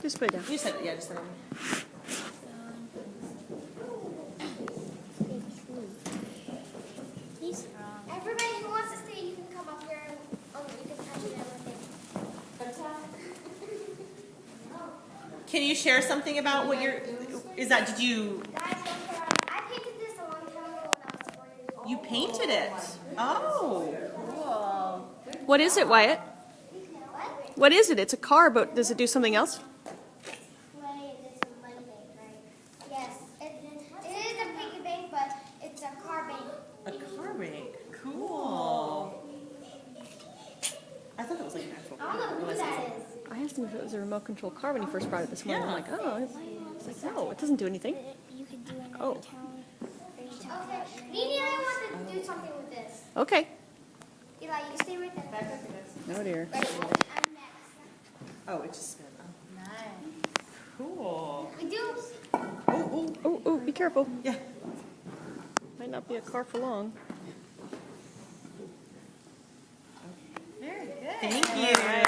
Just put it down. You said it, yeah, just said it. Everybody who wants to stay, you can come up here and you can touch it and everything. Can you share something about what you're, did you, Guys, don't care. I painted this a long time ago when I was 4 years old. you painted it? Oh, cool. What is it, Wyatt? What? What is it? It's a car, but does it do something else? Yes. It is a piggy bank, but it's a car bank. A car bank. Cool. I thought that was like an actual I don't know who that is. I asked him if it was a remote control car when he first brought it this morning. Yeah. I'm like, oh. It's like, no, it doesn't do anything. You could do another Oh. town. Okay. Nini, I want to do something with this. Okay. Eli, you stay right there. No, dear. Ready? I'm next. Oh, it just spin. Oh, nice. Cool. We do. Oh, be careful. Yeah. Might not be a car for long. Very good. Thank you.